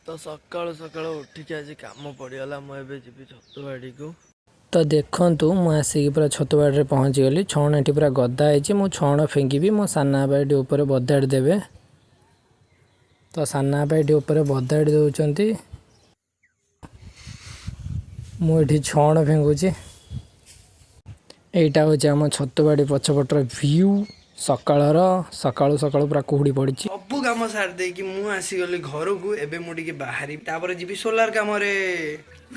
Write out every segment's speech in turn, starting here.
तो सकाळु सकाळु उठिक आज कम पड़गला मुझे जी छतुबाड़ी को। तो देखु मु आसिक पूरा छतुबाड़ी पहुँची गली। छण ये पूरा गदा है। मु छण फिंगी मो साना बाड़ी उपर बदाड़ी देवे। तो साना बाड़ी उपर बदाड़ी दौरान मुझे छण फिंगुची। यहीटा हूँ आम छतुबाड़ी पछपटर व्यू सकाळर सकाळु सकाळु पूरा कुहुड़ी पड़ी। सब कम सारी देकी मु आसीगली घर को। एबे मु टिके बाहरी तापर जीवी सोलार काम रे।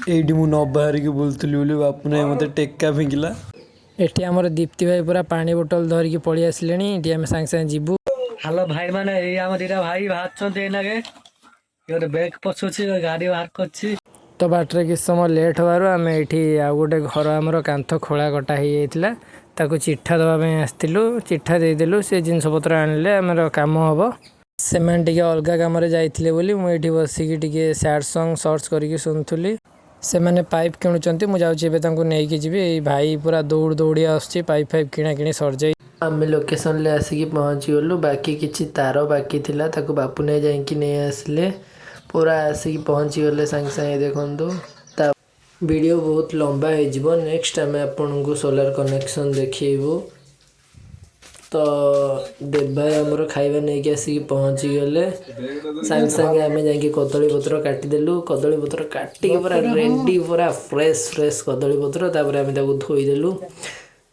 एठी मु न बाहरी के बोलतली बोली बापू ने मते टेक्का फिंगिला। एठी हमर दीप्ति भाई पूरा पानी बोतल धरिकी पळि आसलेनी। एठी हम सांगे सांगे जीवु। हेलो भाई माने ए हम दिटा भाई बाहर एनागे यो बैग पछुची गाड़ी बाहर करछि। तो बाटरे किस समय लेट होवारु आम एठी आ गोटे घर आमर कांथ खोला कटा हो जाइतिला। ताकू चिट्ठा दवा आसतिलु। चिट्ठा देदेलु से जिनस पत्र आनिले आमर काम हबो। सेमान टिके अलगा काम रे जाइतिले बोली मु एठी बसिकी टिके सैड सॉन्ग सर्च करिकी सुनथुली। से माने पाइप किणुचंती मु जाउची एबे तांको नेकी जिबी। ए भाई पूरा दौड़ दौड़ी आसची पाइप फाइप किणा किणी सर जाई। आमे लोकेशन ले आसिकी पहुंची गलु। बाकी किछि तार बाकी थिला ताकू बापू ने जाईकी नै आसले। पूरा आसिकी पहुंची गले संगे संगे देखंतु। ता वीडियो बहुत लंबा हो जिवो। नेक्स्ट टाइम आपन को सोलर कनेक्शन देखिबो। तो देव भाई हमरो खाइबा नै के आसिकी पहुंची गले। संगे संगे आमे जाईकी कदली पत्र काटी देलु। कदली पत्र काटी के पूरा रेडी पूरा फ्रेश फ्रेश कदली पत्र। तापर आमे ताकू धोई देलु।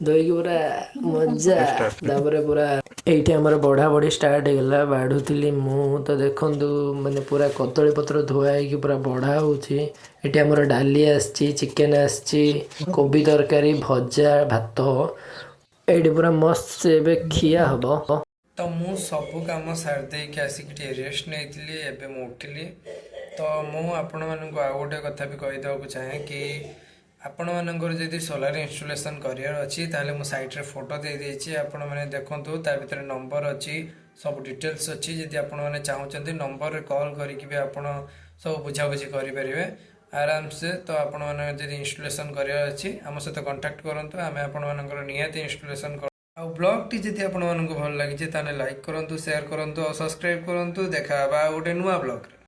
धोई के पूरा मजा। तापर पूरा एठी हमर बढ़ा बढ़ी स्टार्ट होगला। बाढ़ुली मु तो देखंतु माने पूरा कदली पत्र धोआ कि पूरा बढ़ा होची। एठी हमर डाली आसची, चिकन आसची, कोबी तरकारी, भजा, भात। एठी पूरा मस्त से एबे खिया हबो। तो मु सब कम सारी देकी आसिक रेस्ट नहीं एबे मु उठिली। तो मु आपण मानक आ गोटे कथा भी कहि देबा चाहे कि आपण मानकर जदि सोलार इंस्टॉलेशन करियर अछि ताले मु साइट रे फोटो दे देछि। आपण माने देखंतु ता भीतर नंबर अछि, सब डिटेल्स अछि। जदि आपण माने चाहुचंती नंबर रे कॉल करिकि भी आपण सब बुझा बुझी करि परिबे आराम से। तो आपण माने जदि इंस्टॉलेशन करियर अछि हम सहित कांटेक्ट करंतु। आमे आपण मानकर नियत इंस्टॉलेशन कर। आ ब्लॉग टी जदि आपण मानक भल लागि जे ताने लाइक करंतु, शेयर करंतु और सब्सक्राइब करंतु। देखा बा गोटे नुवा ब्लॉग रे।